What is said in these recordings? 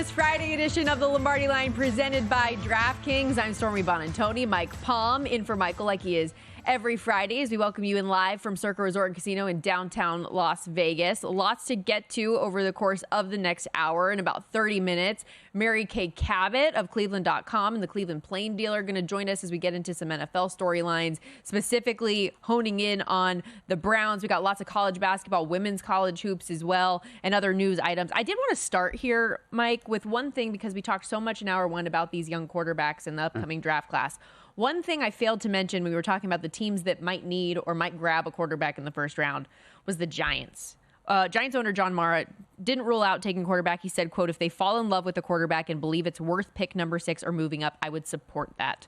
this Friday edition of the Lombardi Line presented by DraftKings. I'm Stormy Bonantoni. Mike Palm in for Michael like he is every Friday as we welcome you in live from Circa Resort and Casino in downtown Las Vegas. Lots to get to over the course of the next hour. In about 30 minutes, Mary Kay Cabot of Cleveland.com and the Cleveland Plain Dealer are going to join us as we get into some NFL storylines, specifically honing in on the Browns. We got lots of college basketball, women's college hoops as well, and other news items. I did want to start here, Mike, with one thing because we talked so much in hour one about these young quarterbacks in the upcoming draft class. One thing I failed to mention when we were talking about the teams that might need or might grab a quarterback in the first round was the Giants. Giants owner John Mara didn't rule out taking quarterback. He said, quote, if they fall in love with the quarterback and believe it's worth pick number 6 or moving up, I would support that.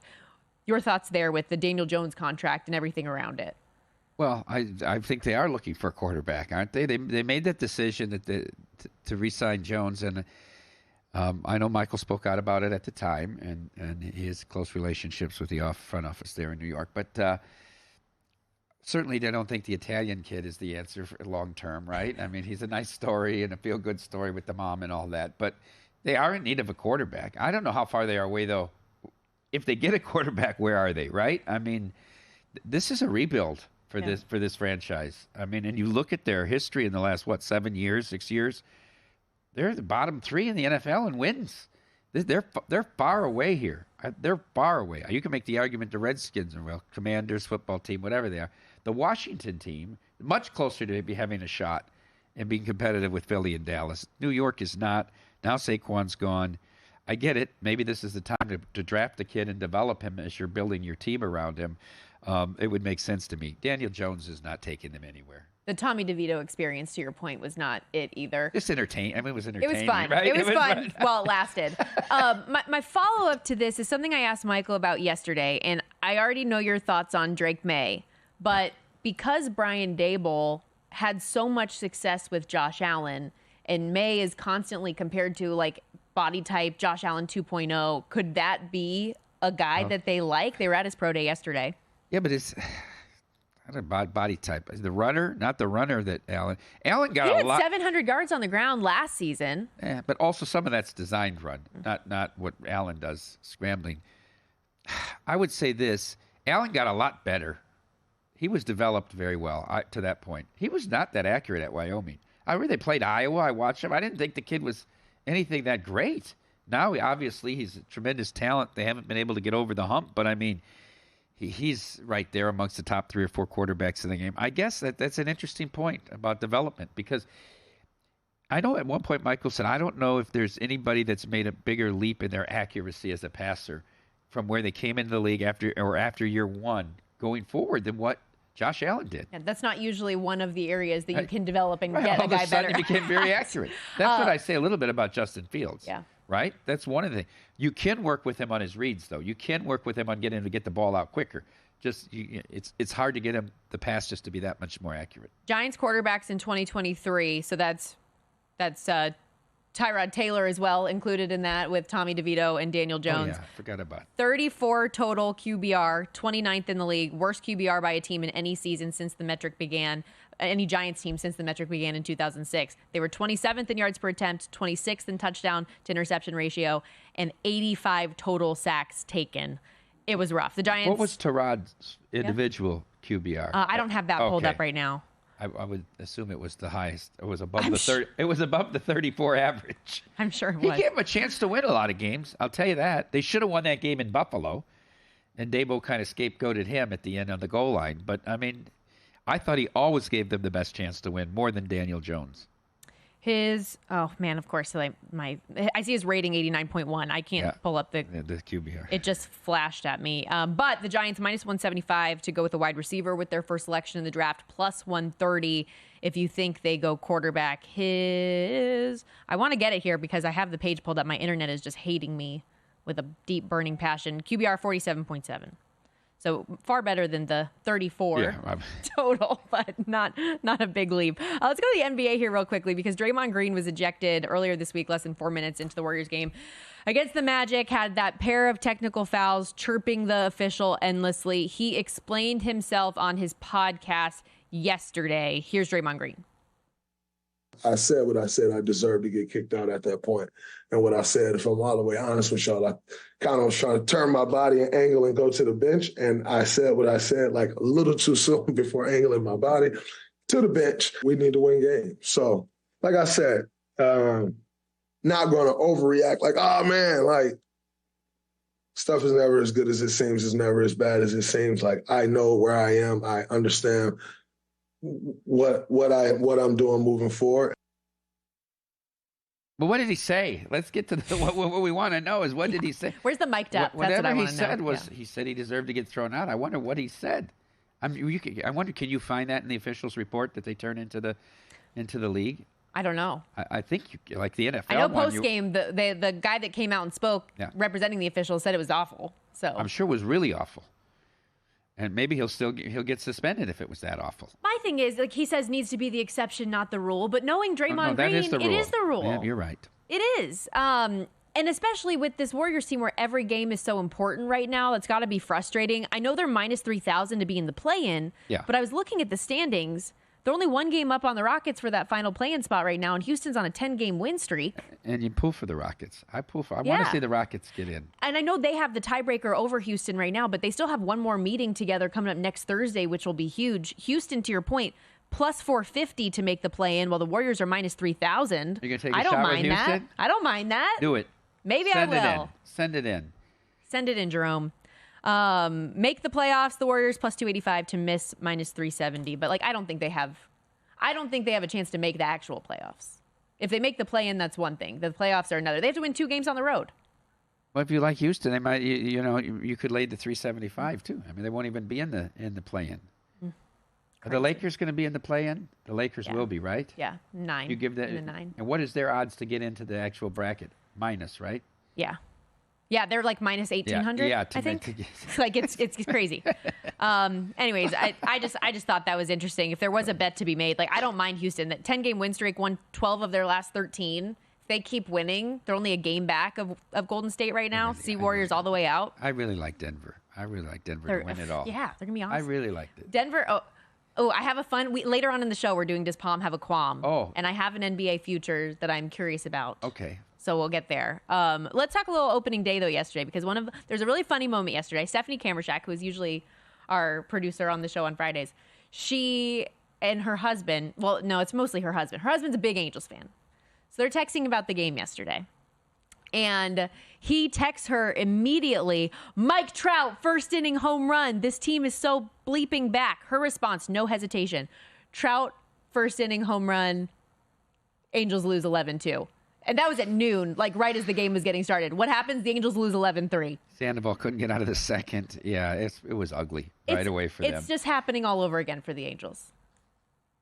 Your thoughts there with the Daniel Jones contract and everything around it? Well, I think they are looking for a quarterback, aren't they? They made that decision to re-sign Jones, and I know Michael spoke out about it at the time, and he has close relationships with the front office there in New York. But certainly they don't think the Italian kid is the answer for long term, right? I mean, he's a nice story and a feel-good story with the mom and all that. But they are in need of a quarterback. I don't know how far they are away, though. If they get a quarterback, where are they, right? I mean, this is a rebuild for this franchise. I mean, and you look at their history in the last, 6 years, they're the bottom 3 in the NFL in wins. They're far away here. They're far away. You can make the argument the Redskins and Commanders football team, whatever they are. The Washington team, much closer to maybe having a shot and being competitive with Philly and Dallas. New York is not. Now Saquon's gone. I get it. Maybe this is the time to draft the kid and develop him as you're building your team around him. It would make sense to me. Daniel Jones is not taking them anywhere. The Tommy DeVito experience, to your point, was not it either. Just entertaining. I mean, it was entertaining. It was fun. Right? It was fun while it lasted. My follow-up to this is something I asked Michael about yesterday, and I already know your thoughts on Drake May. But because Brian Daboll had so much success with Josh Allen, and May is constantly compared to, like, body type Josh Allen 2.0, could that be a guy that they like? They were at his pro day yesterday. Yeah, but it's not a body type. The runner, not the runner that Allen got. He had a lot. 700 yards on the ground last season. Yeah, but also some of that's designed run, not what Allen does scrambling. I would say this: Allen got a lot better. He was developed very well to that point. He was not that accurate at Wyoming. They played Iowa. I watched him. I didn't think the kid was anything that great. Now, obviously, he's a tremendous talent. They haven't been able to get over the hump, but I mean, he's right there amongst the top 3 or 4 quarterbacks in the game. I guess that's an interesting point about development, because I know at one point Michael said, I don't know if there's anybody that's made a bigger leap in their accuracy as a passer from where they came into the league after year 1 going forward than what Josh Allen did. Yeah, that's not usually one of the areas that you can develop and get all a guy of a sudden better. He became very accurate. That's what I say a little bit about Justin Fields. Yeah. Right? That's one of the things. You can work with him on his reads, though. You can work with him on getting him to get the ball out quicker. It's hard to get him the pass just to be that much more accurate. Giants quarterbacks in 2023, so that's Tyrod Taylor as well included in that with Tommy DeVito and Daniel Jones. Oh, yeah, I forgot about it. 34 total QBR, 29th in the league, worst QBR by a team in any season since the metric began. Any Giants team since the metric began in 2006. They were 27th in yards per attempt, 26th in touchdown to interception ratio, and 85 total sacks taken. It was rough. The Giants. What was Tyrod's individual QBR? I don't have that pulled up right now. I would assume it was the highest. It was above the 30. It was above the 34 average. I'm sure it He was. gave him a chance to win a lot of games. I'll tell you that. They should have won that game in Buffalo, and Daboll kind of scapegoated him at the end on the goal line. But I mean, I thought he always gave them the best chance to win, more than Daniel Jones. Of course, I see his rating 89.1. I can't pull up the QBR. It just flashed at me. But the Giants minus 175 to go with a wide receiver with their first selection in the draft, plus 130 if you think they go quarterback. I want to get it here because I have the page pulled up. My internet is just hating me with a deep burning passion. QBR 47.7. So far better than the 34 total, but not a big leap. Let's go to the NBA here real quickly because Draymond Green was ejected earlier this week, less than 4 minutes into the Warriors game against the Magic, had that pair of technical fouls, chirping the official endlessly. He explained himself on his podcast yesterday. Here's Draymond Green. I said what I said. I deserved to get kicked out at that point. And what I said, if I'm all the way honest with y'all, I kind of was trying to turn my body and angle and go to the bench. And I said what I said, like a little too soon before angling my body to the bench. We need to win games. So, like I said, not going to overreact like, oh, man, like, stuff is never as good as it seems. It's never as bad as it seems. Like, I know where I am. I understand what I'm doing moving forward. But what did he say? Let's get to what we want to know is what did he say? Where's the mic'd up? Whatever That's what I he want to said know. was he said he deserved to get thrown out. I wonder what he said. I wonder, can you find that in the officials' report that they turn into the league? I don't know. I think like the NFL. I know post game the guy that came out and spoke representing the officials said it was awful. So I'm sure it was really awful. And maybe he'll get suspended if it was that awful. My thing is, like he says, needs to be the exception, not the rule. But knowing Draymond Green, it is the rule. Yeah, you're right. It is. And especially with this Warriors team where every game is so important right now, it's got to be frustrating. I know they're minus 3,000 to be in the play-in, but I was looking at the standings. They're only one game up on the Rockets for that final play-in spot right now, and Houston's on a 10-game win streak. And you pull for the Rockets. I want to see the Rockets get in. And I know they have the tiebreaker over Houston right now, but they still have one more meeting together coming up next Thursday, which will be huge. Houston, to your point, plus 450 to make the play-in, while the Warriors are minus 3,000. You're going to take a shot with Houston? I don't mind that. Do it. Maybe I will. Send it in. Send it in, Jerome. Make the playoffs, the Warriors plus 285 to miss minus 370. But I don't think they have a chance to make the actual playoffs. If they make the play-in, that's one thing. The playoffs are another. They have to win 2 games on the road. Well, if you like Houston, they might. You could lay the 375 too. I mean, they won't even be in the play-in. Are the Lakers going to be in the play-in? The Lakers will be, right? Yeah, 9. You give that 9. And what is their odds to get into the actual bracket? Minus, right? Yeah. Yeah, they're like minus 1,800, I think. It's crazy. Anyways, I just thought that was interesting. If there was a bet to be made, I don't mind Houston. That 10-game win streak, won 12 of their last 13. If they keep winning, they're only a game back of Golden State right now. Warriors all the way out. I really like Denver. To win it all. Yeah, they're going to be awesome. I really liked it. Denver, I have a fun. Later on in the show, we're doing Does Palm Have a Qualm? Oh. And I have an NBA future that I'm curious about. Okay. So we'll get there. Let's talk a little opening day, though, yesterday, because there's a really funny moment yesterday. Stephanie Kamershak, who is usually our producer on the show on Fridays, she and her husband, well, no, it's mostly her husband. Her husband's a big Angels fan. So they're texting about the game yesterday. And he texts her immediately, Mike Trout, first inning home run. This team is so bleeping back. Her response, no hesitation. Trout, first inning home run. Angels lose 11-2. And that was at noon, right as the game was getting started. What happens? The Angels lose 11-3. Sandoval couldn't get out of the second. Yeah, it was ugly right away for them. It's just happening all over again for the Angels.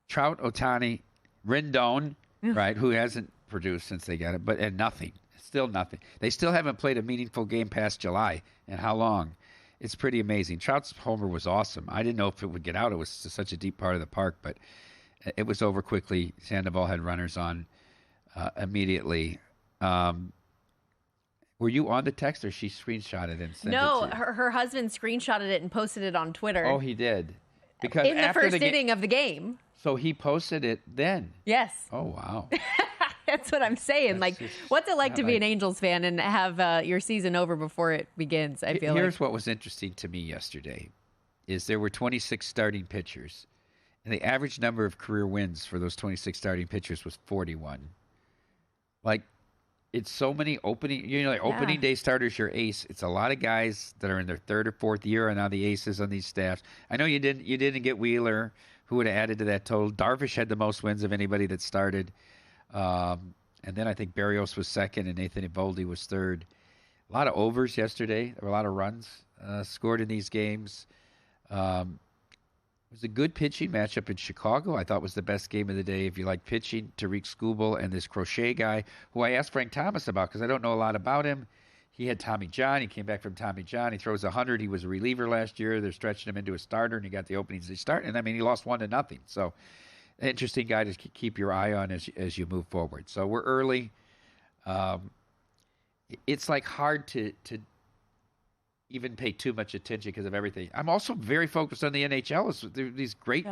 Trout, Ohtani, Rendon, right, who hasn't produced since they got it, and nothing. Still nothing. They still haven't played a meaningful game past July. And how long? It's pretty amazing. Trout's homer was awesome. I didn't know if it would get out. It was such a deep part of the park, but it was over quickly. Sandoval had runners on immediately. Were you on the text, or she screenshotted and sent it to you? Her husband screenshotted it and posted it on Twitter. Oh, he did? Because in the first inning of the game. So he posted it then? Yes. Oh, wow. That's what I'm saying. What's it like to be an Angels fan and have your season over before it begins? Here's what was interesting to me yesterday is there were 26 starting pitchers, and the average number of career wins for those 26 starting pitchers was 41. It's so many opening day starters, your ace. It's a lot of guys that are in their 3rd or 4th year and now the aces on these staffs. I know you didn't get Wheeler, who would have added to that total. Darvish had the most wins of anybody that started. And then I think Berrios was 2nd and Nathan Eovaldi was 3rd. A lot of overs yesterday. There were a lot of runs scored in these games. It was a good pitching matchup in Chicago. I thought was the best game of the day. If you like pitching, Tariq Skubal and this Crochet guy, who I asked Frank Thomas about because I don't know a lot about him. He had Tommy John. He came back from Tommy John. He throws 100. He was a reliever last year. They're stretching him into a starter, and he got the openings they start. And, he lost 1-0. So, interesting guy to keep your eye on as you move forward. So, we're early. It's hard to even pay too much attention because of everything. I'm also very focused on the NHL. These great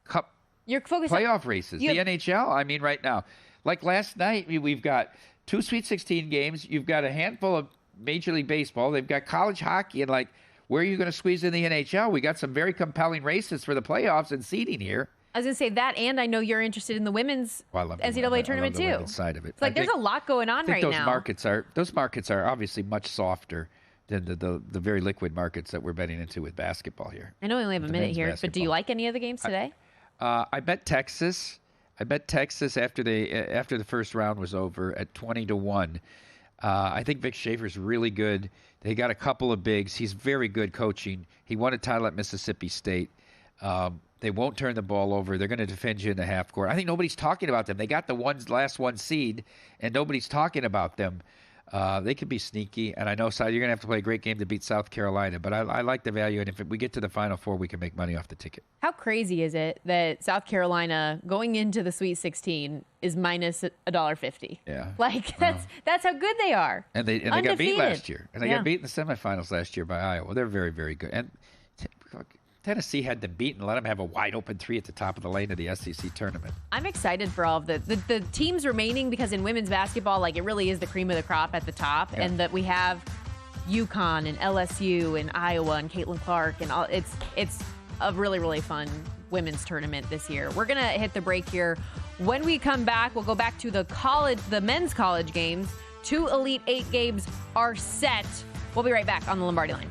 cup You're focused playoff races. The NHL, I mean, right now. Like last night, we've got 2 Sweet 16 games. You've got a handful of Major League Baseball. They've got college hockey. And, like, where are you going to squeeze in the NHL? We got some very compelling races for the playoffs and seeding here. I was going to say that, and I know you're interested in the women's NCAA tournament, too. I love the women's side of it. It's like there's a lot going on right now. Those markets are obviously much softer than the very liquid markets that we're betting into with basketball here. I know we only have a minute here, but do you like any of the games today? I bet Texas. I bet Texas after the first round was over at 20-1. I think Vic Schaefer's really good. They got a couple of bigs. He's very good coaching. He won a title at Mississippi State. They won't turn the ball over. They're going to defend you in the half court. I think nobody's talking about them. They got the last one seed, and nobody's talking about them. They could be sneaky, and I know, Si, you're going to have to play a great game to beat South Carolina, but I like the value, and if we get to the Final Four, we can make money off the ticket. How crazy is it that South Carolina, going into the Sweet 16, is minus $1.50? Yeah. Like, that's how good they are. And they got beat last year. And they got beat in the semifinals last year by Iowa. They're very, very good. And Tennessee had them beaten, let them have a wide-open 3 at the top of the lane of the SEC tournament. I'm excited for all of the teams remaining, because in women's basketball, like, it really is the cream of the crop at the top, and that we have UConn and LSU and Iowa and Caitlin Clark, and all. It's a really, really fun women's tournament this year. We're going to hit the break here. When we come back, we'll go back to the men's college games. 2 Elite 8 games are set. We'll be right back on the Lombardi Line.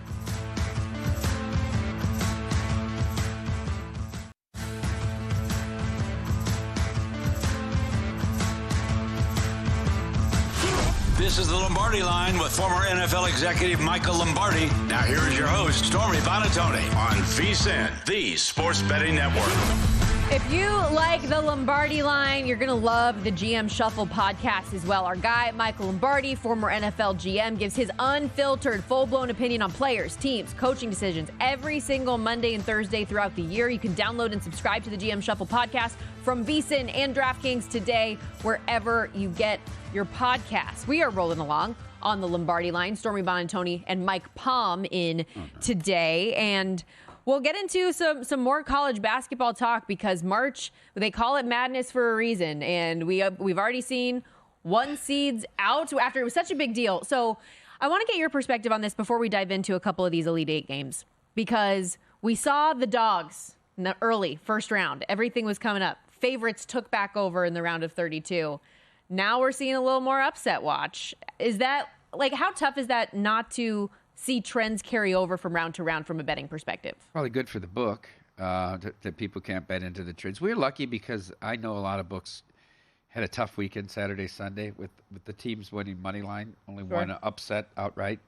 This is the Lombardi Line with former NFL executive Michael Lombardi. Now here is your host, Stormy Buonantony, on VSiN, the Sports Betting Network. If you like the Lombardi Line, you're going to love the GM Shuffle podcast as well. Our guy, Michael Lombardi, former NFL GM, gives his unfiltered, full-blown opinion on players, teams, coaching decisions every single Monday and Thursday throughout the year. You can download and subscribe to the GM Shuffle podcast from VSiN and DraftKings today, wherever you get your podcasts. We are rolling along on the Lombardi Line. Stormy Buonantony and Mike Palm in today, and we'll get into some more college basketball talk, because March, they call it madness for a reason, and we've already seen 1 seeds out after it was such a big deal. So I want to get your perspective on this before we dive into a couple of these Elite 8 games, because we saw the dogs in the early first round. Everything was coming up. Favorites took back over in the round of 32. Now we're seeing a little more upset watch. Is that, like, how tough is that not to see trends carry over from round to round from a betting perspective? Probably good for the book that people can't bet into the trends. We're lucky because I know a lot of books had a tough weekend Saturday, Sunday with the teams winning money line. Only one upset outright.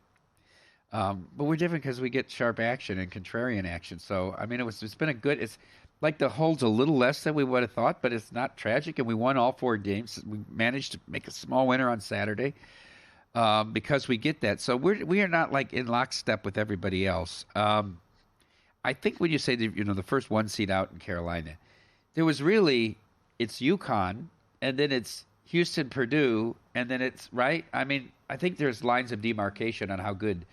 But we're different because we get sharp action and contrarian action. So, I mean, it's been it's like the hold's a little less than we would have thought, but it's not tragic. And we won all 4 games. We managed to make a small winner on Saturday. Because we get that. So we are not like in lockstep with everybody else. I think when you say the first 1 seed out in Carolina, there was really, it's UConn, and then it's Houston, Purdue, and then it's right. I mean, I think there's lines of demarcation on how good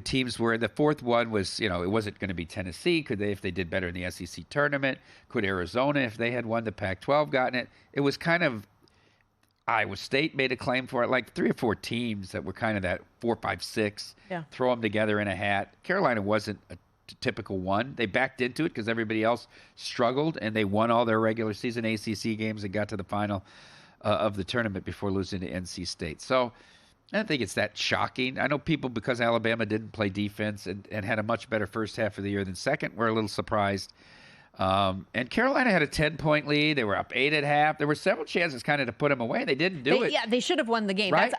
teams were. The 4th one was, it wasn't going to be Tennessee. Could they, if they did better in the SEC tournament? Could Arizona, if they had won the Pac-12, gotten it? It was kind of, Iowa State made a claim for it, like 3 or 4 teams that were kind of that 4, 5, 6, throw them together in a hat. Carolina wasn't a typical one. They backed into it because everybody else struggled, and they won all their regular season ACC games and got to the final of the tournament before losing to NC State. So I don't think it's that shocking. I know people, because Alabama didn't play defense and had a much better first half of the year than second, were a little surprised. And Carolina had a 10-point lead. They were up 8 at half. There were several chances kind of to put them away. They didn't do it. Yeah, they should have won the game. Right?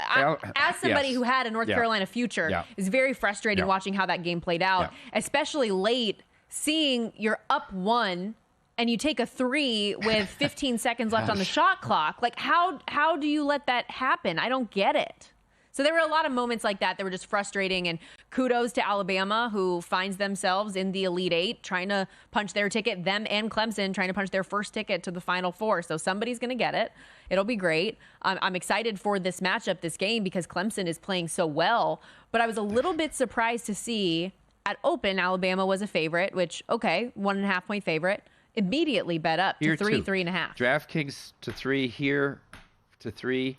As somebody who had a North Carolina future, it's very frustrating watching how that game played out, especially late, seeing you're up 1 and you take a 3 with 15 seconds left on the shot clock. Like, how do you let that happen? I don't get it. So there were a lot of moments like that were just frustrating, and kudos to Alabama, who finds themselves in the Elite 8 trying to punch their ticket, them and Clemson trying to punch their first ticket to the Final Four. So somebody's going to get it. It'll be great. I'm excited for this matchup, this game, because Clemson is playing so well. But I was a little bit surprised to see at open Alabama was a favorite, which, okay, 1.5-point favorite. immediately bet up to Here, 3, too. 3.5. DraftKings to 3, here to 3.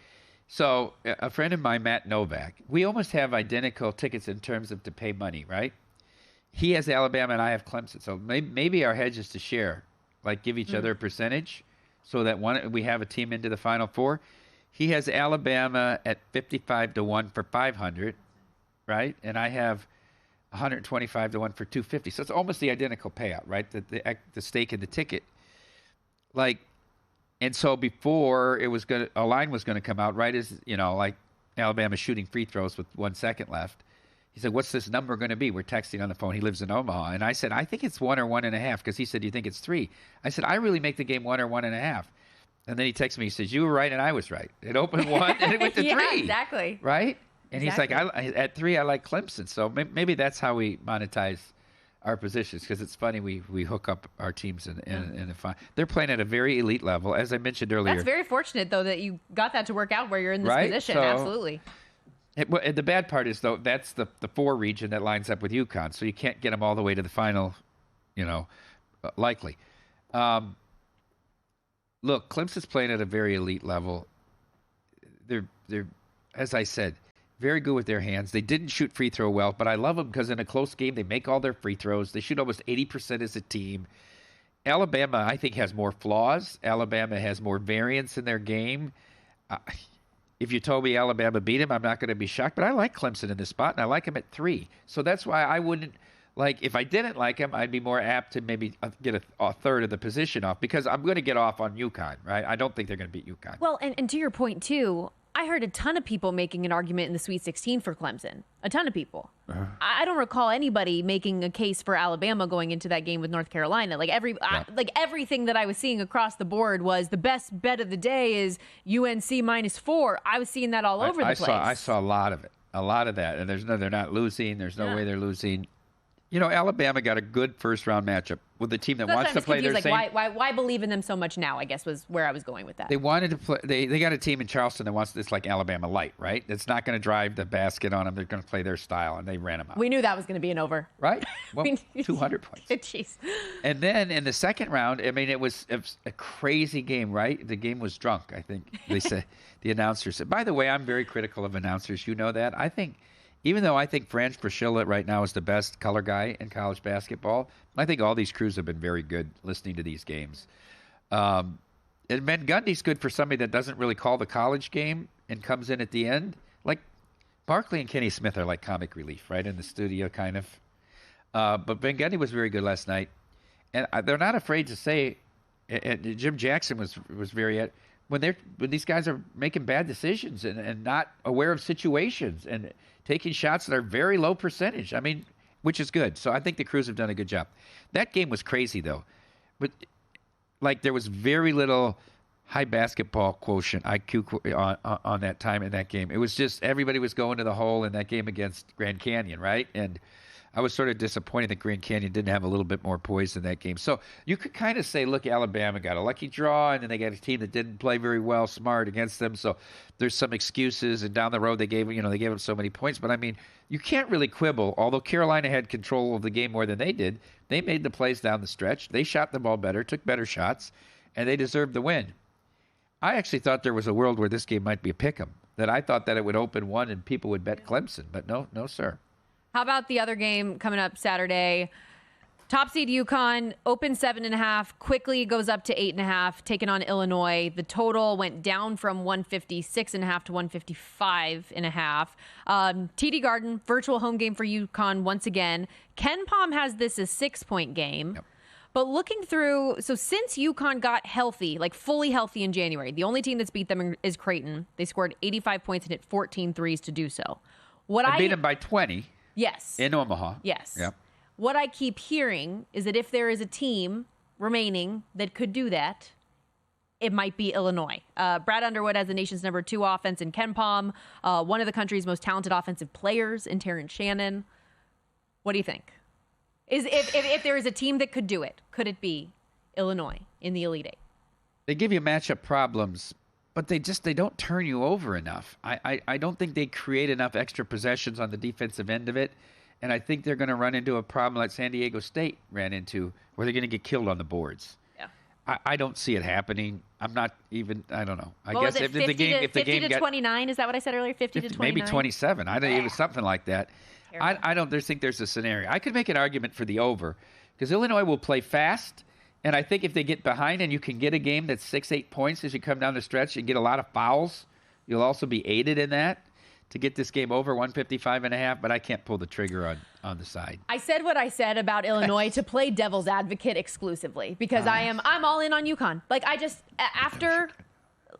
So a friend of mine, Matt Novak, we almost have identical tickets in terms of to pay money, right? He has Alabama and I have Clemson. So maybe our hedge is to share, like give each other a percentage so that we have a team into the Final Four. He has Alabama at 55 to 1 for 500, right? And I have 125 to 1 for 250. So it's almost the identical payout, right? The stake in the ticket. Like, and so before a line was going to come out, right as, like Alabama shooting free throws with 1 second left. He said, what's this number going to be? We're texting on the phone. He lives in Omaha. And I said, I think it's 1 or 1.5, because he said, you think it's 3? I said, I really make the game 1 or 1.5. And then he texted me. He says, you were right and I was right. It opened 1 and it went to 3. Yeah, exactly. Right? And exactly. He's like, at 3, I like Clemson. So maybe that's how we monetize our positions, because it's funny we hook up our teams in the fun. They're playing at a very elite level, as I mentioned earlier. That's very fortunate, though, that you got that to work out where you're in this position. So, absolutely. And the bad part is, though, that's the 4 region that lines up with UConn, so you can't get them all the way to the final, likely. Look, Clemson's playing at a very elite level. They're as I said, very good with their hands. They didn't shoot free throw well, but I love them because in a close game, they make all their free throws. They shoot almost 80% as a team. Alabama, I think, has more flaws. Alabama has more variance in their game. If you told me Alabama beat him, I'm not going to be shocked. But I like Clemson in this spot, and I like him at 3. So that's why I wouldn't, if I didn't like him, I'd be more apt to maybe get a third of the position off, because I'm going to get off on UConn, right? I don't think they're going to beat UConn. Well, and to your point, too, I heard a ton of people making an argument in the Sweet 16 for Clemson. A ton of people. I don't recall anybody making a case for Alabama going into that game with North Carolina. Everything that I was seeing across the board was the best bet of the day is UNC -4. I was seeing that all over the place. I saw a lot of it, a lot of that, and they're not losing. There's no way they're losing. Alabama got a good first-round matchup with the team that wants to play their same. Why believe in them so much now, I guess, was where I was going with that. They wanted to play. They got a team in Charleston that wants this like Alabama light, right? It's not going to drive the basket on them. They're going to play their style, and they ran them out. We knew that was going to be an over. Right? Well, 200 points. Jeez. And then in the second round, I mean, it was a crazy game, right? The game was drunk, I think. They said, the announcer said. By the way, I'm very critical of announcers. You know that. Even though I think Franz Fraschilla right now is the best color guy in college basketball, I think all these crews have been very good listening to these games. And Ben Gundy's good for somebody that doesn't really call the college game and comes in at the end. Like Barkley and Kenny Smith are like comic relief, right, in the studio kind of. But Ben Gundy was very good last night. And they're not afraid to say, and Jim Jackson was very when these guys are making bad decisions and not aware of situations and taking shots that are very low percentage. I mean, which is good. So I think the crews have done a good job. That game was crazy, though. But, there was very little high basketball quotient, IQ, on that time in that game. It was just everybody was going to the hole in that game against Grand Canyon, right? And I was sort of disappointed that Grand Canyon didn't have a little bit more poise in that game. So you could kind of say, look, Alabama got a lucky draw, and then they got a team that didn't play very well, smart against them. So there's some excuses, and down the road they gave them so many points. But I mean, you can't really quibble. Although Carolina had control of the game more than they did, they made the plays down the stretch. They shot the ball better, took better shots, and they deserved the win. I actually thought there was a world where this game might be a pick'em. That I thought that it would open 1 and people would bet Clemson, but no, sir. How about the other game coming up Saturday? Top seed UConn, open 7.5, quickly goes up to 8.5, taking on Illinois. The total went down from 156.5 to 155.5. TD Garden, virtual home game for UConn once again. Ken Pom has this as 6-point game. Yep. But looking through, so since UConn got healthy, fully healthy in January, the only team that's beat them is Creighton. They scored 85 points and hit 14 threes to do so. They beat them by 20. Yes. In Omaha. Yes. Yep. What I keep hearing is that if there is a team remaining that could do that, it might be Illinois. Brad Underwood has the nation's number 2 offense in Ken Pom, one of the country's most talented offensive players in Terrence Shannon. What do you think? If there is a team that could do it, could it be Illinois in the Elite Eight? They give you matchup problems, but they don't turn you over enough. I don't think they create enough extra possessions on the defensive end of it, and I think they're going to run into a problem like San Diego State ran into, where they're going to get killed on the boards. I don't see it happening. I'm not even. I don't know. I What guess was it, if the game, if the 50 game to got 29, is that what I said earlier? 50 to 29, maybe 27. I don't even something like that. I don't think there's a scenario. I could make an argument for the over because Illinois will play fast, and I think if they get behind and you can get a game that's 6-8 points as you come down the stretch and get a lot of fouls, you'll also be aided in that to get this game over 155.5. But I can't pull the trigger on the side. I said what I said about Illinois to play devil's advocate exclusively because I'm all in on UConn. Like after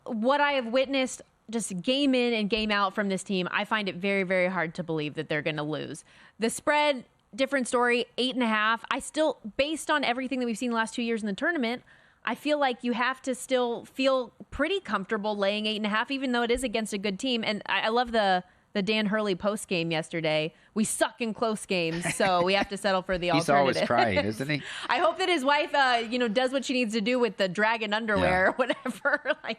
what I have witnessed just game in and game out from this team, I find it very, very hard to believe that they're going to lose. The spread, different story, 8.5. I still, based on everything that we've seen the last 2 years in the tournament, I feel like you have to still feel pretty comfortable laying 8.5, even though it is against a good team. And I love the Dan Hurley post game yesterday. We suck in close games, so we have to settle for the alternative. He's always crying, isn't he? I hope that his wife, does what she needs to do with the dragon underwear or whatever. I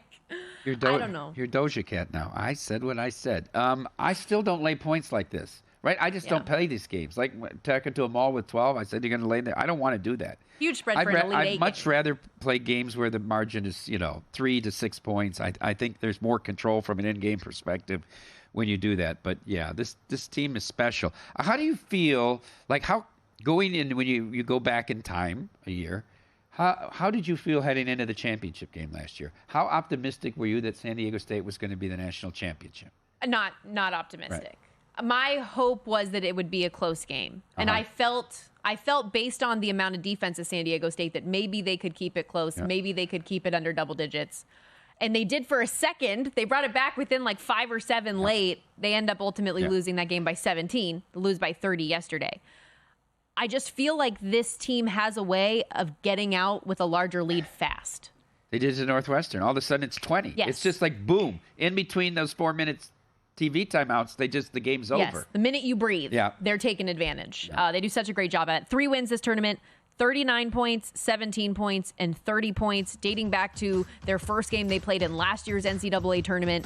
don't know. You're Doja Cat now. I said what I said. I still don't lay points like this. Right, I just don't play these games. Like talking to a mall with 12, I said you're going to lay there. I don't want to do that. Huge spread for an Elite Eight I'd much rather play games where the margin is 3 to 6 points. I think there's more control from an in-game perspective when you do that. But yeah, this team is special. How do you feel like going in when you go back in time a year? How did you feel heading into the championship game last year? How optimistic were you that San Diego State was going to be the national championship? Not optimistic. Right. My hope was that it would be a close game. And I felt based on the amount of defense of San Diego State that maybe they could keep it close. Yeah. Maybe they could keep it under double digits. And they did for a second. They brought it back within like 5 or 7 late. They end up ultimately losing that game by 17. They lose by 30 yesterday. I just feel like this team has a way of getting out with a larger lead fast. They did it to Northwestern. All of a sudden it's 20. Yes. It's just like boom. In between those 4 minutes TV timeouts, the game's over. Yes, the minute you breathe, they're taking advantage. Yeah. They do such a great job at it. 3 wins this tournament, 39 points, 17 points, and 30 points, dating back to their first game they played in last year's NCAA tournament.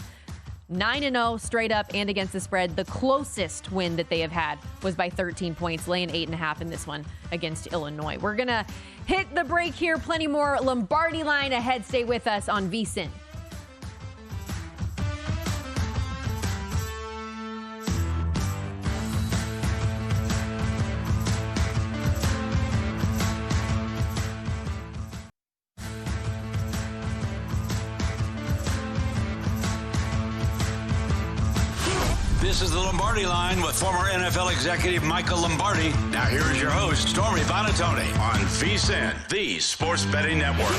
9-0 straight up and against the spread. The closest win that they have had was by 13 points, laying 8.5 in this one against Illinois. We're going to hit the break here. Plenty more Lombardi Line ahead. Stay with us on VSiN. This is the Lombardi Line with former NFL executive Michael Lombardi. Now here is your host, Stormy Bonatoni, on VSiN, the Sports Betting Network.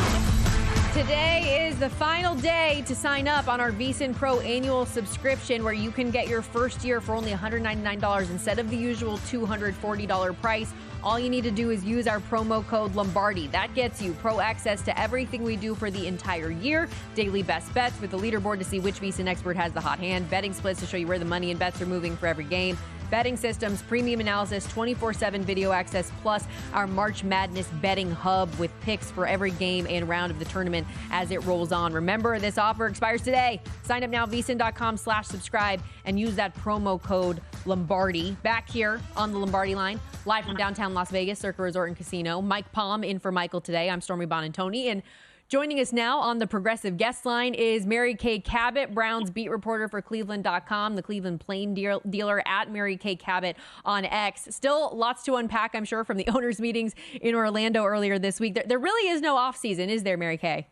Today is the final day to sign up on our VSiN Pro annual subscription, where you can get your first year for only $199 instead of the usual $240 price. All you need to do is use our promo code Lombardi. That gets you pro access to everything we do for the entire year. Daily best bets with the leaderboard to see which VSiN expert has the hot hand. Betting splits to show you where the money and bets are moving for every game. Betting systems, premium analysis, 24/7 video access, plus our March Madness betting hub with picks for every game and round of the tournament as it rolls on. Remember, this offer expires today. Sign up now, VSiN.com/subscribe, and use that promo code Lombardi. Back here on the Lombardi Line, live from downtown Las Vegas, Circa Resort and Casino. Mike Palm in for Michael today. I'm Stormy Bonatoni, and joining us now on the Progressive Guest Line is Mary Kay Cabot, Browns beat reporter for Cleveland.com, the Cleveland Plain dealer at Mary Kay Cabot on X. Still lots to unpack, I'm sure, from the owners' meetings in Orlando earlier this week. There really is no offseason, is there, Mary Kay?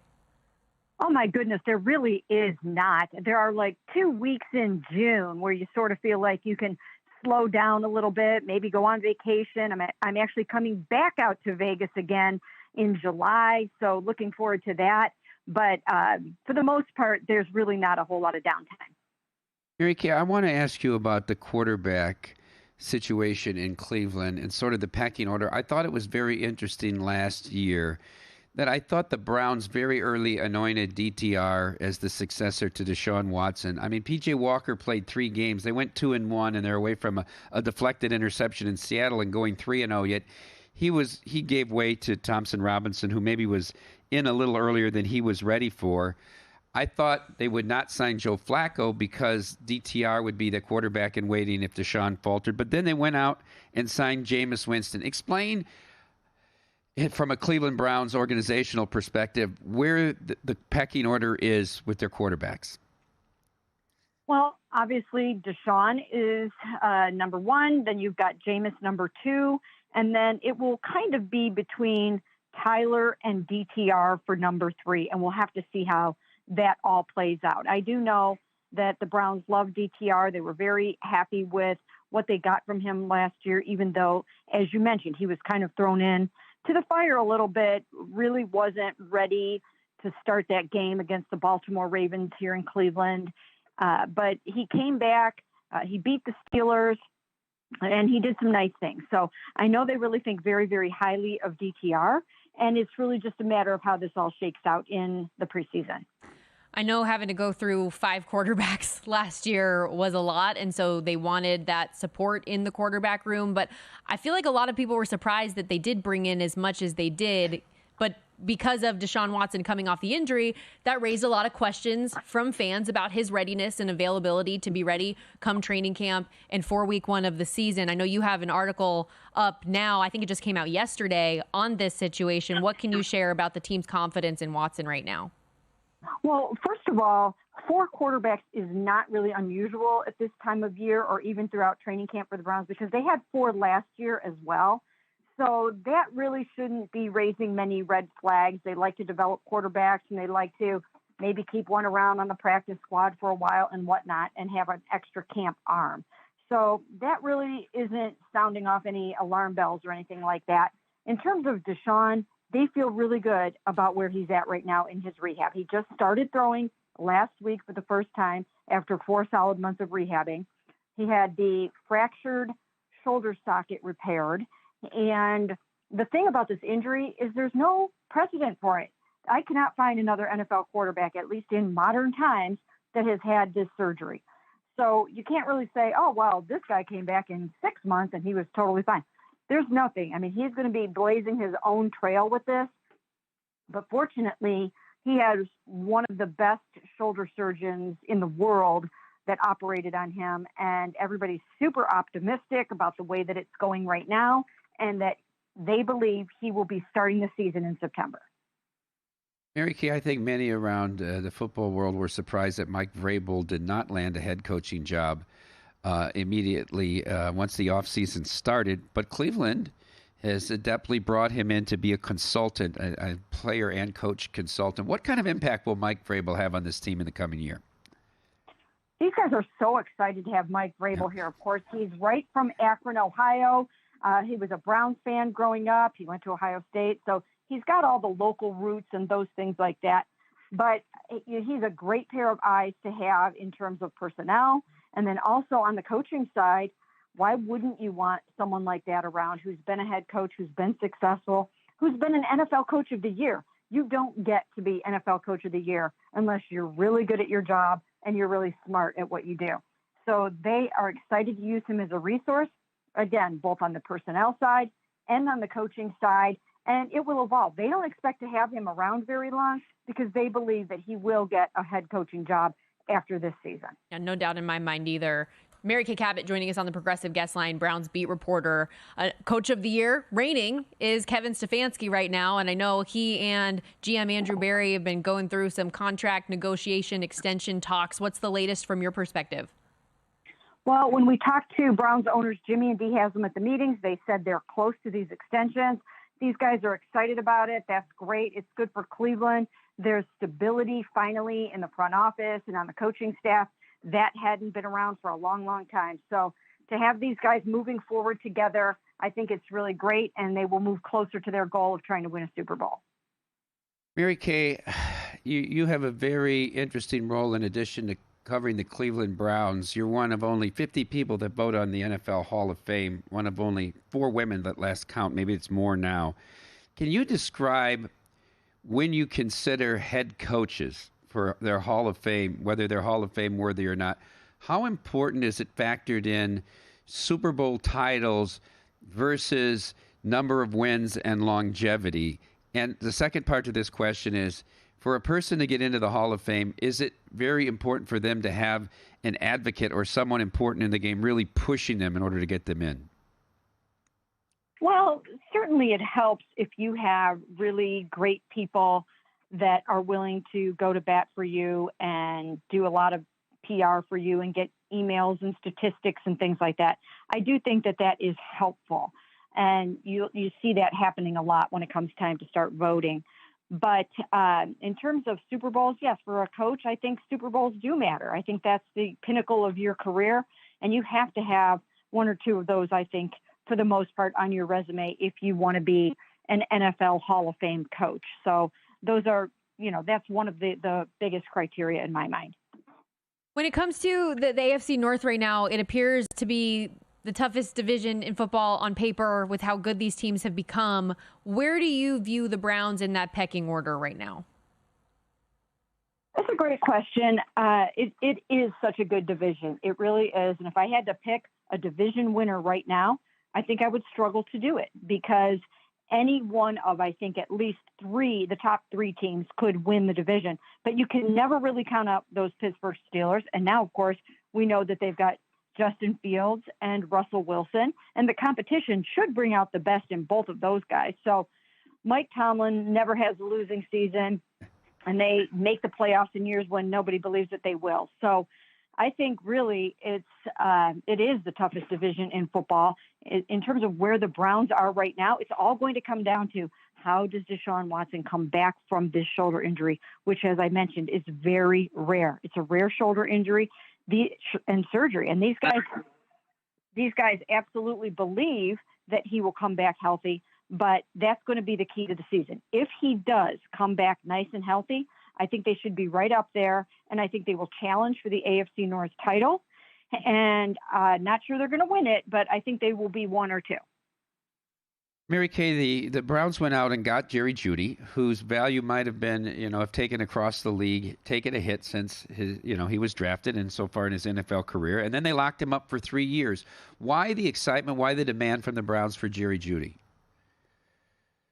Oh, my goodness, there really is not. There are like 2 weeks in June where you sort of feel like you can slow down a little bit, maybe go on vacation. I'm actually coming back out to Vegas again in July, so looking forward to that. But for the most part, there's really not a whole lot of downtime. Mary Kay, I want to ask you about the quarterback situation in Cleveland and sort of the pecking order. I thought it was very interesting last year that I thought the Browns very early anointed DTR as the successor to Deshaun Watson. I mean, P.J. Walker played 3 games. They went 2-1, and they're away from a deflected interception in Seattle and going 3-0, yet he gave way to Thompson Robinson, who maybe was in a little earlier than he was ready for. I thought they would not sign Joe Flacco because DTR would be the quarterback in waiting if Deshaun faltered. But then they went out and signed Jameis Winston. Explain from a Cleveland Browns organizational perspective, where the pecking order is with their quarterbacks? Well, obviously, Deshaun is number one. Then you've got Jameis number two. And then it will kind of be between Tyler and DTR for number three. And we'll have to see how that all plays out. I do know that the Browns love DTR. They were very happy with what they got from him last year, even though, as you mentioned, he was kind of thrown in to the fire a little bit, really wasn't ready to start that game against the Baltimore Ravens here in Cleveland. But he came back, he beat the Steelers, and he did some nice things. So I know they really think very, very highly of DTR, and it's really just a matter of how this all shakes out in the preseason. I know having to go through 5 quarterbacks last year was a lot, and so they wanted that support in the quarterback room. But I feel like a lot of people were surprised that they did bring in as much as they did. But because of Deshaun Watson coming off the injury, that raised a lot of questions from fans about his readiness and availability to be ready come training camp and for week 1 of the season. I know you have an article up now. I think it just came out yesterday on this situation. What can you share about the team's confidence in Watson right now? Well, first of all, 4 quarterbacks is not really unusual at this time of year or even throughout training camp for the Browns because they had 4 last year as well. So that really shouldn't be raising many red flags. They like to develop quarterbacks and they like to maybe keep one around on the practice squad for a while and whatnot and have an extra camp arm. So that really isn't sounding off any alarm bells or anything like that. In terms of Deshaun, they feel really good about where he's at right now in his rehab. He just started throwing last week for the first time after 4 solid months of rehabbing. He had the fractured shoulder socket repaired. And the thing about this injury is there's no precedent for it. I cannot find another NFL quarterback, at least in modern times, that has had this surgery. So you can't really say, oh, well, this guy came back in 6 months and he was totally fine. There's nothing. I mean, he's going to be blazing his own trail with this. But fortunately, he has one of the best shoulder surgeons in the world that operated on him. And everybody's super optimistic about the way that it's going right now and that they believe he will be starting the season in September. Mary Kay, I think many around the football world were surprised that Mike Vrabel did not land a head coaching job immediately once the offseason started. But Cleveland has adeptly brought him in to be a consultant, a player and coach consultant. What kind of impact will Mike Vrabel have on this team in the coming year? These guys are so excited to have Mike Vrabel here. Of course, he's right from Akron, Ohio. He was a Browns fan growing up. He went to Ohio State. So he's got all the local roots and those things like that. But he's a great pair of eyes to have in terms of personnel. And then also on the coaching side, why wouldn't you want someone like that around who's been a head coach, who's been successful, who's been an NFL Coach of the Year? You don't get to be NFL Coach of the Year unless you're really good at your job and you're really smart at what you do. So they are excited to use him as a resource, again, both on the personnel side and on the coaching side. And it will evolve. They don't expect to have him around very long because they believe that he will get a head coaching job after this season. Yeah, no doubt in my mind either. Mary Kay Cabot joining us on the Progressive Guest Line, Browns beat reporter. Coach of the Year reigning is Kevin Stefanski right now, and I know he and GM Andrew Berry have been going through some contract negotiation extension talks. What's the latest from your perspective? Well, when we talked to Browns owners Jimmy and Dee Haslam at the meetings, they said they're close to these extensions. These guys are excited about it. That's great. It's good for Cleveland. There's stability finally in the front office and on the coaching staff. That hadn't been around for a long, long time. So to have these guys moving forward together, I think it's really great, and they will move closer to their goal of trying to win a Super Bowl. Mary Kay, you have a very interesting role in addition to covering the Cleveland Browns. You're one of only 50 people that vote on the NFL Hall of Fame, one of only 4 women that last count. Maybe it's more now. Can you describe when you consider head coaches for their Hall of Fame, whether they're Hall of Fame worthy or not, how important is it factored in Super Bowl titles versus number of wins and longevity? And the second part to this question is, for a person to get into the Hall of Fame, is it very important for them to have an advocate or someone important in the game really pushing them in order to get them in? Well, certainly it helps if you have really great people that are willing to go to bat for you and do a lot of PR for you and get emails and statistics and things like that. I do think that that is helpful. And you see that happening a lot when it comes time to start voting. But in terms of Super Bowls, yes, for a coach, I think Super Bowls do matter. I think that's the pinnacle of your career. And you have to have one or two of those, I think, for the most part, on your resume if you want to be an NFL Hall of Fame coach. So those are, that's one of the biggest criteria in my mind. When it comes to the AFC North right now, it appears to be the toughest division in football on paper with how good these teams have become. Where do you view the Browns in that pecking order right now? That's a great question. It is such a good division. It really is. And if I had to pick a division winner right now, I think I would struggle to do it because any one of, I think, at least the top three teams could win the division. But you can never really count out those Pittsburgh Steelers. And now, of course, we know that they've got Justin Fields and Russell Wilson. And the competition should bring out the best in both of those guys. So Mike Tomlin never has a losing season, and they make the playoffs in years when nobody believes that they will. So I think really it is the toughest division in football. In terms of where the Browns are right now, it's all going to come down to how does Deshaun Watson come back from this shoulder injury, which, as I mentioned, is very rare. It's a rare shoulder injury and surgery. And these guys absolutely believe that he will come back healthy, but that's going to be the key to the season. If he does come back nice and healthy, I think they should be right up there, and I think they will challenge for the AFC North title. And not sure they're going to win it, but I think they will be one or two. Mary Kay, the Browns went out and got Jerry Jeudy, whose value might have been, have taken across the league, taken a hit since he was drafted and so far in his NFL career. And then they locked him up for 3 years. Why the excitement? Why the demand from the Browns for Jerry Jeudy?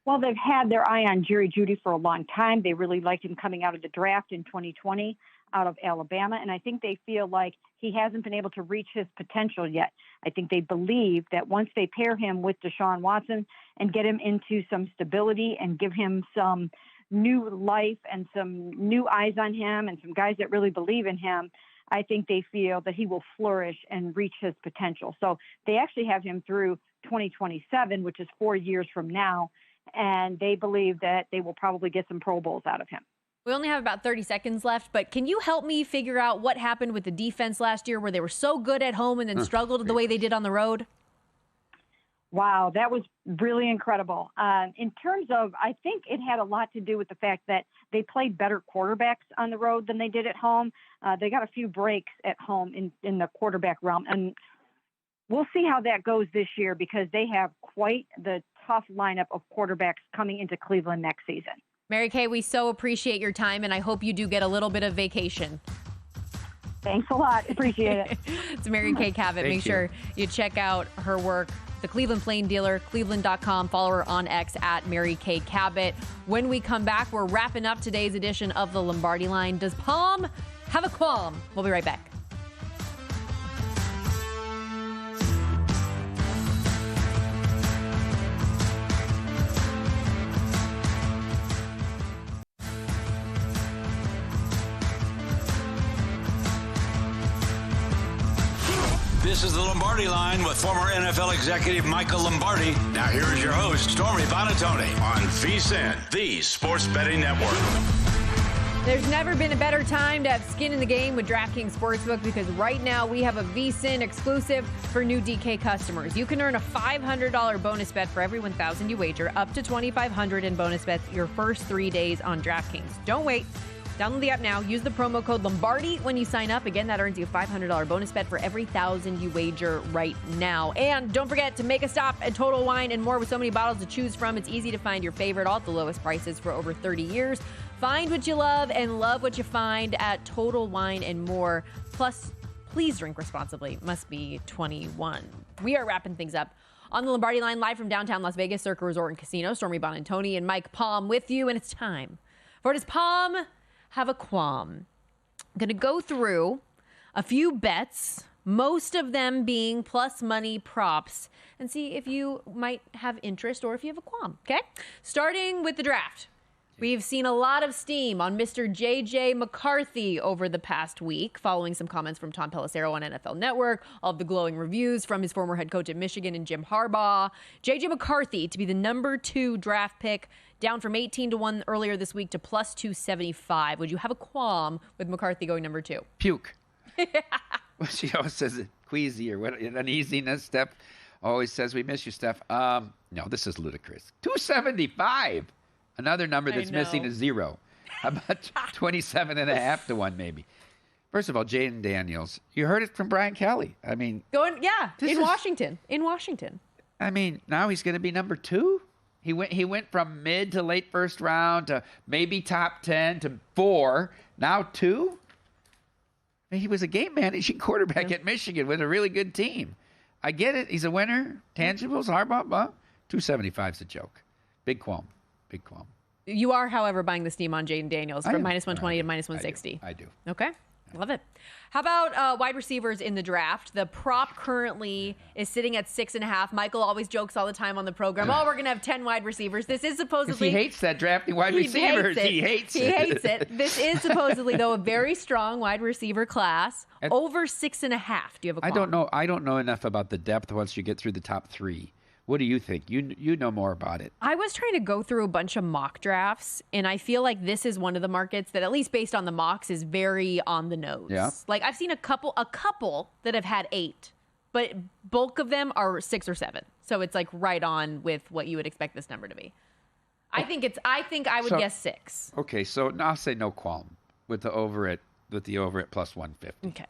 Well, they've had their eye on Jerry Jeudy for a long time. They really liked him coming out of the draft in 2020 out of Alabama, and I think they feel like he hasn't been able to reach his potential yet. I think they believe that once they pair him with Deshaun Watson and get him into some stability and give him some new life and some new eyes on him and some guys that really believe in him, I think they feel that he will flourish and reach his potential. So they actually have him through 2027, which is 4 years from now, and they believe that they will probably get some Pro Bowls out of him. We only have about 30 seconds left, but can you help me figure out what happened with the defense last year where they were so good at home and then struggled the way they did on the road? Wow, that was really incredible. In terms of, I think it had a lot to do with the fact that they played better quarterbacks on the road than they did at home. They got a few breaks at home in the quarterback realm, and we'll see how that goes this year because they have quite the tough lineup of quarterbacks coming into Cleveland next season. Mary Kay, we so appreciate your time, and I hope you do get a little bit of vacation. Thanks a lot. Appreciate it. It's Mary Kay Cabot. Make sure you check out her work, The Cleveland Plain Dealer, cleveland.com. Follow her on X at Mary Kay Cabot. When we come back, we're wrapping up today's edition of the Lombardi Line. Does Palm have a qualm? We'll be right back. This is the Lombardi Line with former NFL executive Michael Lombardi. Now here's your host, Stormy Buonantony, on VSiN, the Sports Betting Network. There's never been a better time to have skin in the game with DraftKings Sportsbook because right now we have a VSiN exclusive for new DK customers. You can earn a $500 bonus bet for every 1,000 you wager, up to $2,500 in bonus bets your first 3 days on DraftKings. Don't wait. Download the app now. Use the promo code Lombardi when you sign up. Again, that earns you a $500 bonus bet for every 1,000 you wager right now. And don't forget to make a stop at Total Wine and More. With so many bottles to choose from, it's easy to find your favorite, all at the lowest prices for over 30 years. Find what you love and love what you find at Total Wine and More. Plus, please drink responsibly. Must be 21. We are wrapping things up on the Lombardi Line, live from downtown Las Vegas, Circa Resort and Casino. Stormy Buonantony and Mike Palm with you, and it's time for Does Palm Have a Qualm? I'm going to go through a few bets most of them being plus money props, and see if you might have interest or if you have a qualm, okay? Starting with the draft. We've seen a lot of steam on Mr. J.J. McCarthy over the past week, following some comments from Tom Pelissero on NFL Network, all of the glowing reviews from his former head coach at Michigan and Jim Harbaugh. J.J. McCarthy to be the number 2 draft pick, down from 18-1 earlier this week to plus 275. Would you have a qualm with McCarthy going number 2? Puke. Well, she always says it queasy or what, uneasiness. Steph always says, we miss you, Steph. No, this is ludicrous. 275. Another number that's missing is 0. How about 27.5 to 1 maybe? First of all, Jaden Daniels, you heard it from Brian Kelly. I mean, Washington. I mean, now he's going to be number 2. He went from mid to late first round to maybe top 10 to 4. Now 2. I mean, he was a game managing quarterback at Michigan with a really good team. I get it. He's a winner. Tangibles, Harbaugh, 275 is a joke. Big qualm. You are, however, buying the steam on Jaden Daniels from minus 120 to minus 160. I do. Okay. Love it. How about wide receivers in the draft? The prop currently is sitting at 6.5. Michael always jokes all the time on the program, we're going to have 10 wide receivers. This is supposedly... He hates that drafting wide receivers. He hates it. This is supposedly, though, a very strong wide receiver class. Over 6.5. Do you have a qualm? I don't know enough about the depth once you get through the top 3. What do you think? You know more about it. I was trying to go through a bunch of mock drafts, and I feel like this is one of the markets that, at least based on the mocks, is very on the nose. Yeah. Like, I've seen a couple that have had 8, but bulk of them are 6 or 7. So it's like right on with what you would expect this number to be. I think I would guess 6. Okay, so I'll say no qualm with the over at plus 150. Okay.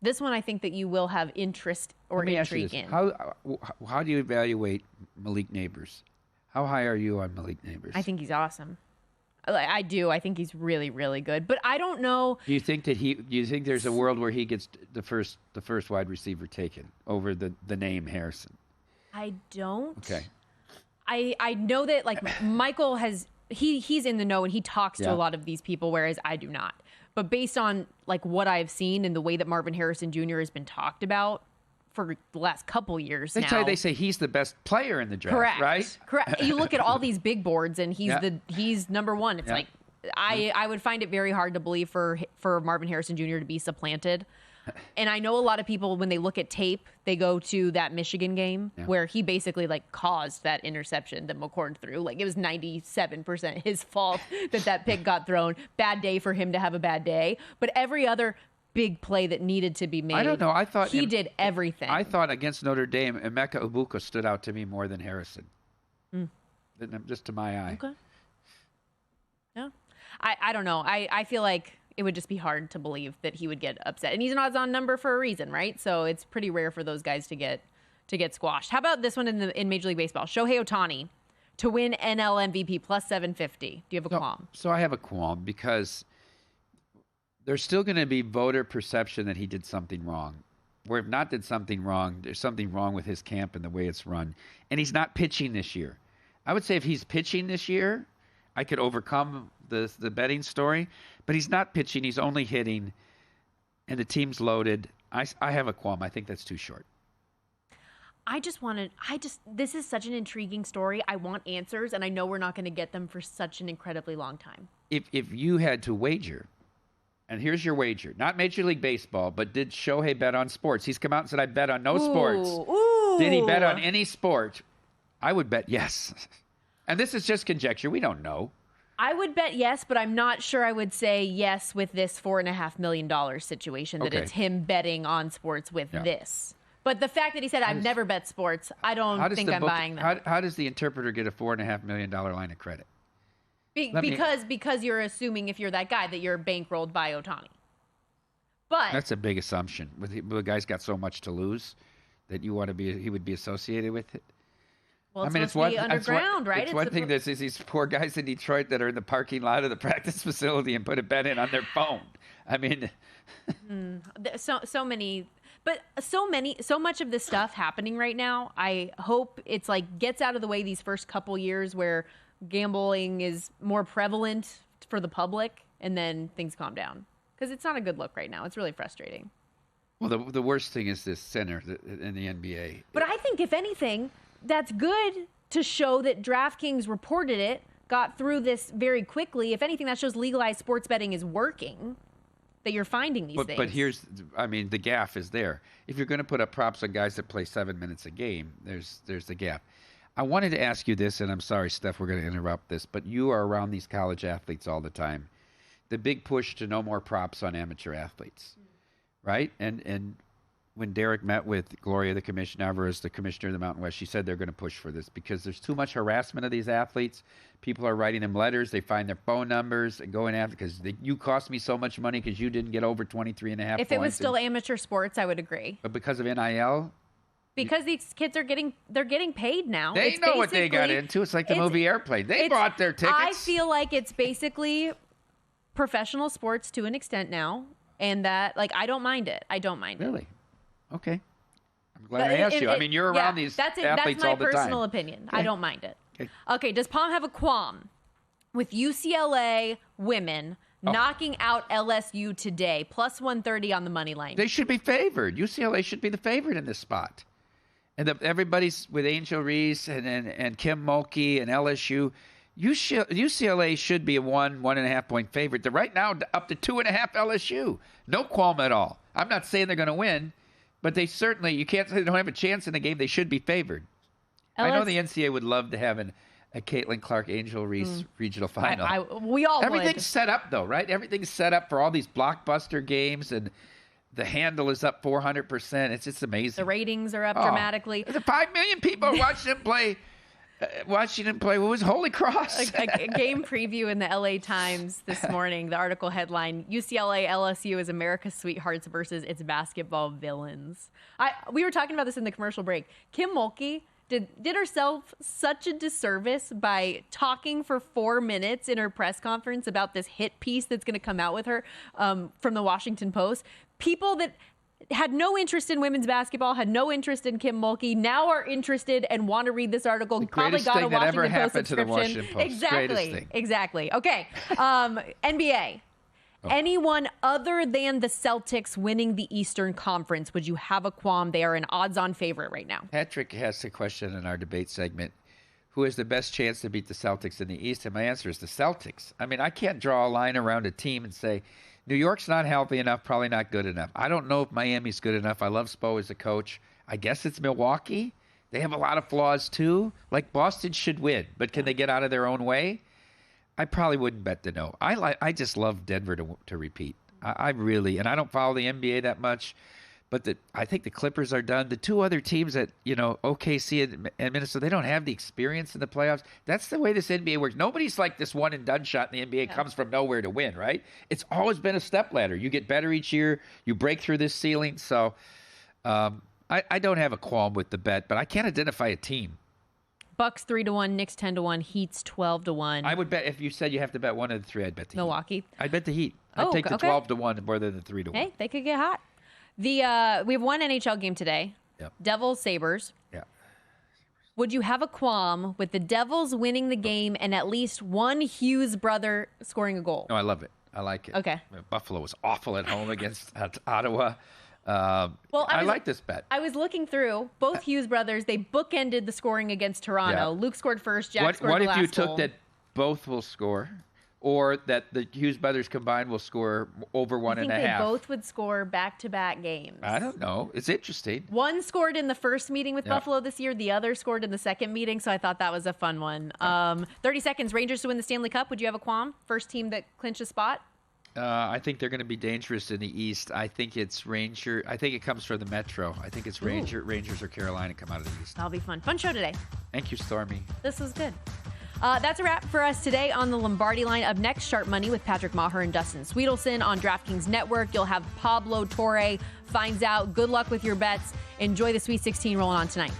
This one, I think that you will have interest or intrigue in. How do you evaluate Malik Neighbors? How high are you on Malik Neighbors? I think he's awesome. I do. I think he's really, really good. But I don't know. Do you think there's a world where he gets the first wide receiver taken over the name Harrison? I don't. Okay. I know that Michael he's in the know and he talks to a lot of these people, whereas I do not. But based on what I've seen and the way that Marvin Harrison Jr. has been talked about for the last couple years now. They say he's the best player in the draft, right? Correct. You look at all these big boards and he's number 1. It's I would find it very hard to believe for Marvin Harrison Jr. to be supplanted. And I know a lot of people, when they look at tape, they go to that Michigan game where he basically caused that interception that McCord threw. It was 97% his fault that pick got thrown. Bad day for him to have a bad day. But every other big play that needed to be made, I don't know. I thought he did everything. I thought against Notre Dame, Emeka Egbuka stood out to me more than Harrison. Just to my eye. Okay. Yeah. I don't know. I feel like it would just be hard to believe that he would get upset. And he's an odds-on number for a reason, right? So it's pretty rare for those guys to get squashed. How about this one in Major League Baseball? Shohei Ohtani to win NL MVP plus 750. Do you have a qualm? So I have a qualm because there's still going to be voter perception that he did something wrong. Where if not did something wrong, there's something wrong with his camp and the way it's run. And he's not pitching this year. I would say if he's pitching this year, I could overcome the betting story. But he's not pitching. He's only hitting. And the team's loaded. I have a qualm. I think that's too short. This is such an intriguing story. I want answers, and I know we're not going to get them for such an incredibly long time. If you had to wager, and here's your wager, not Major League Baseball, but did Shohei bet on sports? He's come out and said, I bet on no sports. Ooh. Did he bet on any sport? I would bet yes. And this is just conjecture. We don't know. I would bet yes, but I'm not sure I would say yes with this $4.5 million situation, that it's him betting on sports with this. But the fact that he said, I've never bet sports, I don't think I'm buying that. How does the interpreter get a $4.5 million line of credit? Because you're assuming, if you're that guy, that you're bankrolled by Ohtani. But that's a big assumption. The guy's got so much to lose that he would be associated with it. Well, it's supposed to be underground, right? It's one thing. There's these poor guys in Detroit that are in the parking lot of the practice facility and put a bet in on their phone. I mean, so much of this stuff happening right now. I hope it's gets out of the way these first couple years where gambling is more prevalent for the public, and then things calm down, because it's not a good look right now. It's really frustrating. Well, the worst thing is this center in the NBA. But I think, if anything, that's good to show that DraftKings reported it, got through this very quickly. If anything, that shows legalized sports betting is working, that you're finding these things. But here's, the gaffe is there. If you're going to put up props on guys that play 7 minutes a game, there's the gap. I wanted to ask you this, and I'm sorry, Steph, we're going to interrupt this, but you are around these college athletes all the time. The big push to no more props on amateur athletes. Right? And when Derek met with Gloria, the commissioner, the commissioner of the Mountain West, she said they're going to push for this because there's too much harassment of these athletes. People are writing them letters. They find their phone numbers and going after because you cost me so much money because you didn't get over 23.5 points. If it was still amateur sports, I would agree. But because of NIL? Because these kids are getting paid now. They know what they got into. It's like the movie Airplane. They bought their tickets. I feel like it's basically professional sports to an extent now. And that, I don't mind it. I don't mind it. Really? Okay. I'm glad I asked you. You're around these athletes all the time. That's my personal opinion. Okay. I don't mind it. Okay, does Palm have a qualm with UCLA women knocking out LSU today, plus 130 on the money line? They should be favored. UCLA should be the favorite in this spot. And everybody's with Angel Reese and Kim Mulkey and LSU. UCLA should be a 1.5 point favorite. They're right now up to 2.5 LSU. No qualm at all. I'm not saying they're going to win, but they certainly, you can't say they don't have a chance in the game. They should be favored. I know the NCAA would love to have a Caitlin Clark Angel Reese regional final. We all Everything's set up though, right? Everything's set up for all these blockbuster games, and the handle is up 400%. It's just amazing. The ratings are up dramatically. 5 million people watching them play. What was Holy Cross? a game preview in the LA Times this morning. The article headline: UCLA LSU is America's sweethearts versus its basketball villains. We were talking about this in the commercial break. Kim Mulkey did herself such a disservice by talking for 4 minutes in her press conference about this hit piece that's going to come out with her from the Washington Post. People that had no interest in women's basketball, had no interest in Kim Mulkey, now are interested and want to read this article. Probably got a Washington Post subscription. Exactly. Okay. NBA. Anyone other than the Celtics winning the Eastern Conference, would you have a qualm? They are an odds-on favorite right now. Patrick has a question in our debate segment. Who has the best chance to beat the Celtics in the East? And my answer is the Celtics. I can't draw a line around a team and say, New York's not healthy enough, probably not good enough. I don't know if Miami's good enough. I love Spo as a coach. I guess it's Milwaukee. They have a lot of flaws too. Boston should win, but can they get out of their own way? I probably wouldn't bet to no. I just love Denver to repeat. I really, and I don't follow the NBA that much, but I think the Clippers are done. The two other teams that, OKC and Minnesota, they don't have the experience in the playoffs. That's the way this NBA works. Nobody's like this one-and-done shot in the NBA comes from nowhere to win, right? It's always been a stepladder. You get better each year. You break through this ceiling. So I don't have a qualm with the bet, but I can't identify a team. Bucks 3-1, Knicks 10-1, Heat's 12-1. I would bet if you said you have to bet one of the three, I'd bet the Milwaukee. Heat. I'd bet the Heat. I'd take the 12-1 more than the 3-1. Hey, they could get hot. We have one NHL game today. Yep. Devils, Sabres. Yeah. Would you have a qualm with the Devils winning the game and at least one Hughes brother scoring a goal? No, I love it. I like it. Okay. Buffalo was awful at home against Ottawa. I like this bet. I was looking through both Hughes brothers. They bookended the scoring against Toronto. Yeah. Luke scored first. Jack scored the last goal. What if you took that both will score, or that the Hughes brothers combined will score over 1.5? I think they both would score back-to-back games. I don't know. It's interesting. One scored in the first meeting with Buffalo this year. The other scored in the second meeting, so I thought that was a fun one. 30 seconds. Rangers to win the Stanley Cup. Would you have a qualm? First team that clinched a spot? I think they're going to be dangerous in the East. I think it's Ranger. I think it comes from the Metro. I think it's Rangers or Carolina come out of the East. That'll be fun. Fun show today. Thank you, Stormy. This was good. That's a wrap for us today on the Lombardi Line. Up next, Sharp Money with Patrick Maher and Dustin Sweetelson on DraftKings Network. You'll have Pablo Torre finds out. Good luck with your bets. Enjoy the Sweet 16 rolling on tonight.